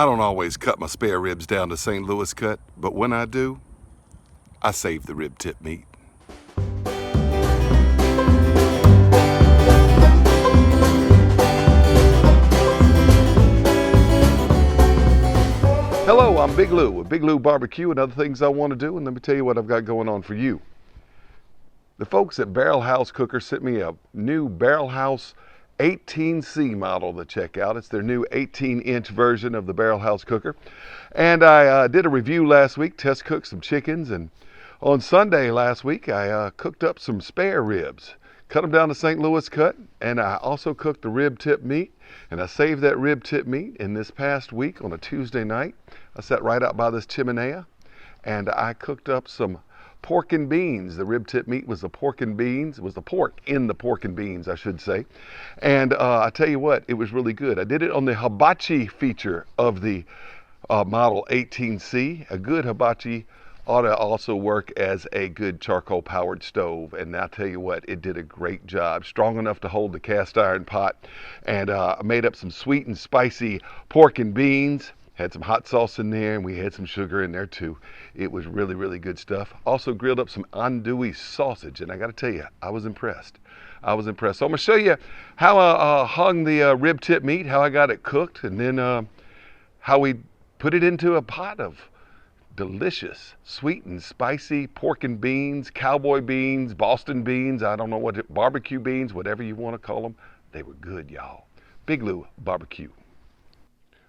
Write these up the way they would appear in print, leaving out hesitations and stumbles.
I don't always cut my spare ribs down to St. Louis cut, but when I do, I save the rib tip meat. Hello, I'm Big Lou with Big Lou Barbecue and other things I want to do, and let me tell you what I've got going on for you. The folks at Barrel House Cooker sent me a new Barrel House 18C model to check out. It's their new 18-inch version of the Barrel House Cooker. And I did a review last week, test cooked some chickens, and on Sunday last week I cooked up some spare ribs. Cut them down to St. Louis cut, and I also cooked the rib tip meat, and I saved that rib tip meat. In this past week on a Tuesday night, I sat right out by this chimenea, and I cooked up some pork and beans. The rib tip meat was the pork and beans. It was the pork in the pork and beans, I should say. And I tell you what, it was really good. I did it on the hibachi feature of the Model 18C. A good hibachi ought to also work as a good charcoal powered stove, and I'll tell you what, it did a great job. Strong enough to hold the cast iron pot. And I made up some sweet and spicy pork and beans. Had some hot sauce in there, and we had some sugar in there too. It was really, really good stuff. Also grilled up some andouille sausage, and I got to tell you, I was impressed. I was impressed. So I'm going to show you how I hung the rib tip meat, how I got it cooked, and then how we put it into a pot of delicious, sweet and spicy pork and beans, cowboy beans, Boston beans, I don't know what, barbecue beans, whatever you want to call them. They were good, y'all. Big Lou Barbecue.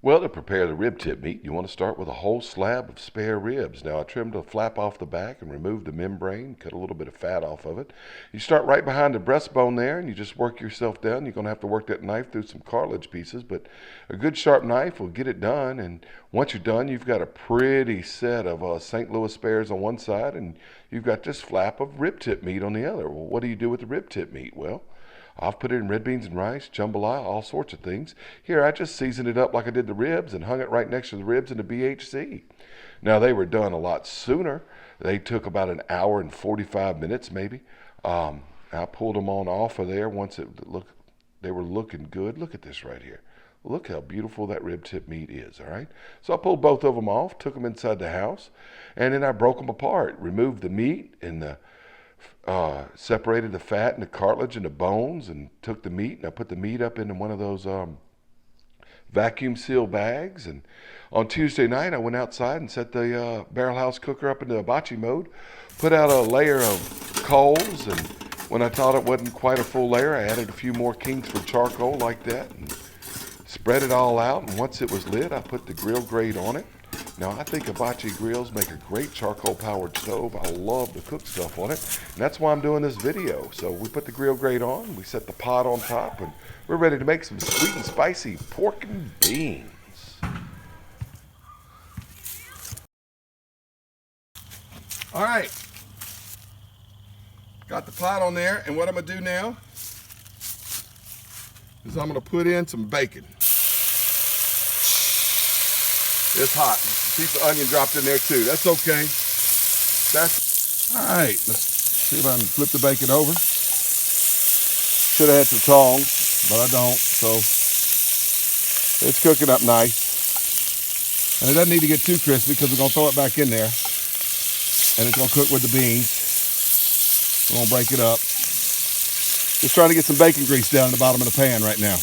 Well, to prepare the rib tip meat, you want to start with a whole slab of spare ribs. Now, I trimmed the flap off the back and removed the membrane, cut a little bit of fat off of it. You start right behind the breastbone there, and you just work yourself down. You're going to have to work that knife through some cartilage pieces, but a good sharp knife will get it done. And once you're done, you've got a pretty set of St. Louis spares on one side, and you've got this flap of rib tip meat on the other. Well, what do you do with the rib tip meat? Well, I've put it in red beans and rice, jambalaya, all sorts of things. Here, I just seasoned it up like I did the ribs and hung it right next to the ribs in the BHC. Now, they were done a lot sooner. They took about an hour and 45 minutes, maybe. I pulled them on off of there once they were looking good. Look at this right here. Look how beautiful that rib tip meat is, all right? So I pulled both of them off, took them inside the house, and then I broke them apart, removed the meat and the separated the fat and the cartilage and the bones, and took the meat, and I put the meat up into one of those vacuum seal bags. And on Tuesday night I went outside and set the Barrel House Cooker up into hibachi mode, put out a layer of coals, and when I thought it wasn't quite a full layer, I added a few more Kingsford charcoal like that and spread it all out. And once it was lit, I put the grill grate on it. Now, I think hibachi grills make a great charcoal-powered stove. I love to cook stuff on it, and that's why I'm doing this video. So we put the grill grate on, we set the pot on top, and we're ready to make some sweet and spicy pork and beans. All right, got the pot on there, and what I'm gonna do now is I'm gonna put in some bacon. It's hot. A piece of onion dropped in there too. That's okay. All right, let's see if I can flip the bacon over. Should have had some tongs, but I don't, so it's cooking up nice. And it doesn't need to get too crispy because we're gonna throw it back in there, and it's gonna cook with the beans. We're gonna break it up. Just trying to get some bacon grease down in the bottom of the pan right now.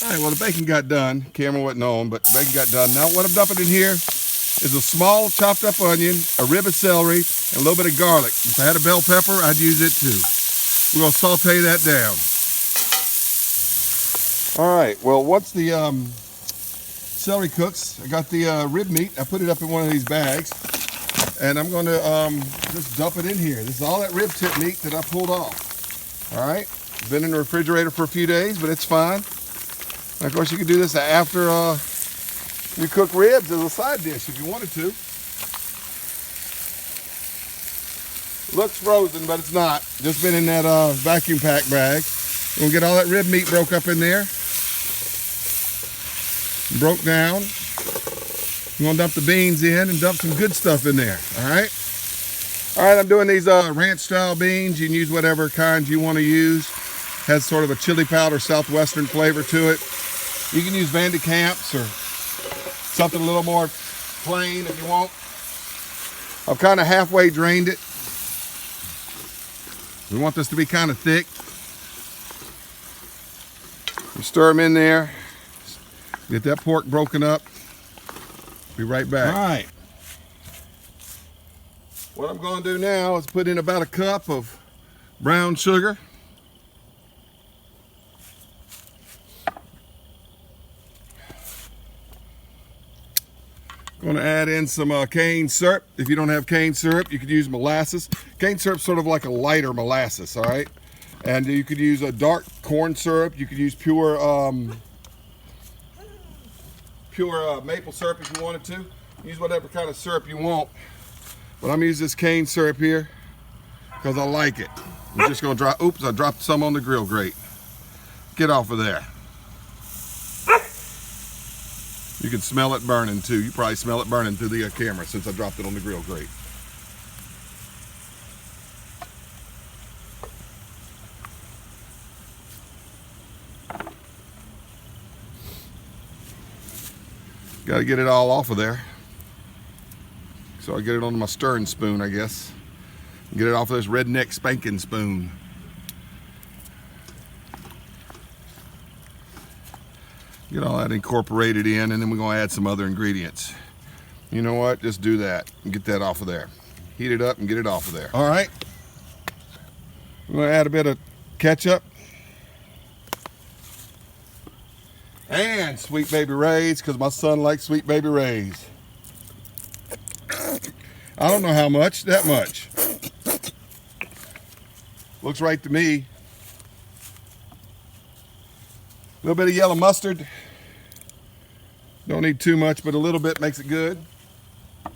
All right, well, the bacon got done. Camera wasn't on, but the bacon got done. Now what I'm dumping in here is a small chopped up onion, a rib of celery, and a little bit of garlic. If I had a bell pepper, I'd use it too. We're gonna saute that down. All right, well, once the celery cooks, I got the rib meat. I put it up in one of these bags, and I'm gonna just dump it in here. This is all that rib tip meat that I pulled off. All right, been in the refrigerator for a few days, but it's fine. And of course, you could do this after you cook ribs as a side dish if you wanted to. Looks frozen, but it's not. Just been in that vacuum pack bag. We'll get all that rib meat broke up in there. Broke down. I'm gonna dump the beans in and dump some good stuff in there, all right? All right, I'm doing these ranch style beans. You can use whatever kind you want to use. Has sort of a chili powder southwestern flavor to it. You can use Van de Kamp's or something a little more plain if you want. I've kind of halfway drained it. We want this to be kind of thick. You stir them in there. Get that pork broken up. Be right back. All right. What I'm going to do now is put in about a cup of brown sugar. Going to add in some cane syrup. If you don't have cane syrup, you could use molasses. Cane syrup's sort of like a lighter molasses, all right? And you could use a dark corn syrup. You could use pure maple syrup if you wanted to. Use whatever kind of syrup you want. But I'm using this cane syrup here because I like it. I'm just going to drop, oops, I dropped some on the grill grate. Get off of there. You can smell it burning too. You probably smell it burning through the camera since I dropped it on the grill grate. Got to get it all off of there. So I get it onto my stirring spoon, I guess. Get it off of this redneck spanking spoon. Get all that incorporated in, and then we're going to add some other ingredients. You know what? Just do that and get that off of there. Heat it up and get it off of there. All right. We're going to add a bit of ketchup. And Sweet Baby Ray's, because my son likes Sweet Baby Ray's. I don't know how much, that much. Looks right to me. A little bit of yellow mustard. Don't need too much, but a little bit makes it good. A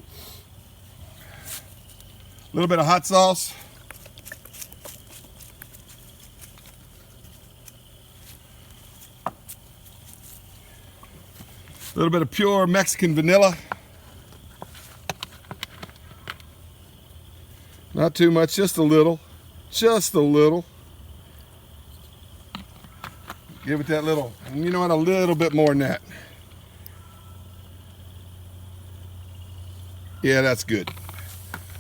little bit of hot sauce. A little bit of pure Mexican vanilla. Not too much, just a little. Just a little. Give it that little, you know what, a little bit more than that. Yeah, that's good.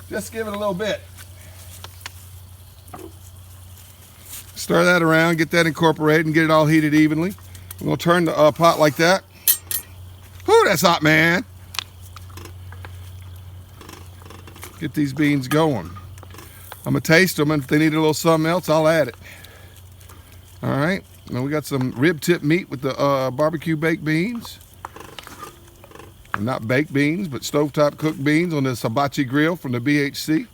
Just give it a little bit. Stir that around, get that incorporated and get it all heated evenly. I'm gonna turn the pot like that. Whew, that's hot, man. Get these beans going. I'm gonna taste them, and if they need a little something else, I'll add it. All right. Now we got some rib tip meat with the barbecue baked beans. Not baked beans, but stovetop cooked beans on this hibachi grill from the BHC.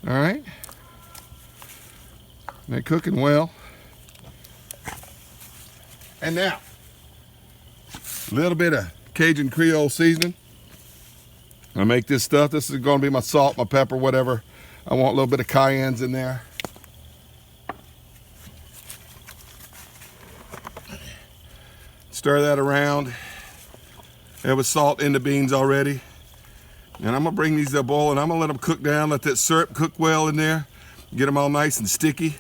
All right. They're cooking well. And now, a little bit of Cajun Creole seasoning. I make this stuff. This is going to be my salt, my pepper, whatever. I want a little bit of cayennes in there. Stir that around. There was salt in the beans already. And I'm gonna bring these to a boil and I'm gonna let them cook down, let that syrup cook well in there. Get them all nice and sticky.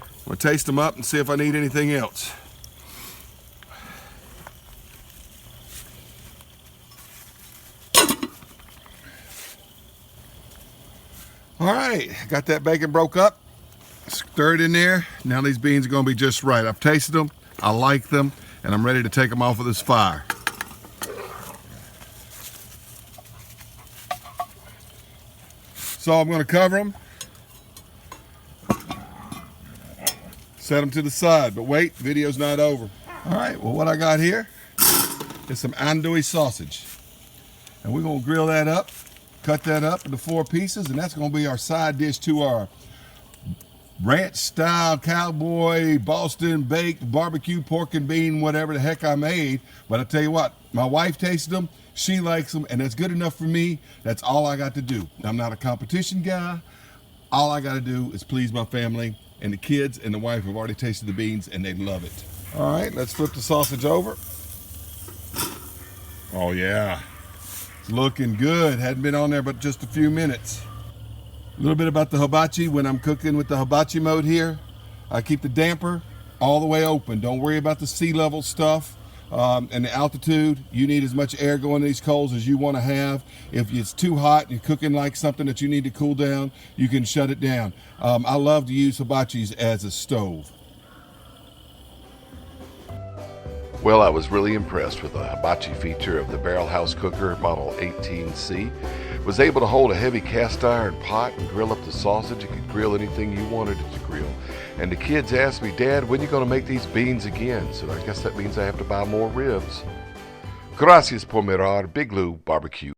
I'm gonna taste them up and see if I need anything else. All right, got that bacon broke up. Stir it in there. Now these beans are gonna be just right. I've tasted them, I like them, and I'm ready to take them off of this fire. So I'm going to cover them, set them to the side, but wait, the video's not over. All right, well what I got here is some andouille sausage. And we're going to grill that up, cut that up into 4 pieces, and that's going to be our side dish to our ranch style cowboy Boston baked barbecue pork and bean, whatever the heck I made. But I tell you what, my wife tasted them, she likes them, and that's good enough for me. That's all I got to do. I'm not a competition guy. All I got to do is please my family, and the kids and the wife have already tasted the beans and they love it. All right, let's flip the sausage over. Oh yeah, it's looking good. Hadn't been on there but just a few minutes. A little bit about the hibachi. When I'm cooking with the hibachi mode here, I keep the damper all the way open. Don't worry about the sea level stuff. and the altitude. You need as much air going to these coals as you want to have. If it's too hot and you're cooking like something that you need to cool down, you can shut it down. I love to use hibachis as a stove. Well, I was really impressed with the hibachi feature of the Barrel House Cooker Model 18C. It was able to hold a heavy cast iron pot and grill up the sausage. It could grill anything you wanted it to grill. And the kids asked me, Dad, when are you going to make these beans again? So I guess that means I have to buy more ribs. Gracias por mirar Big Lou Barbecue.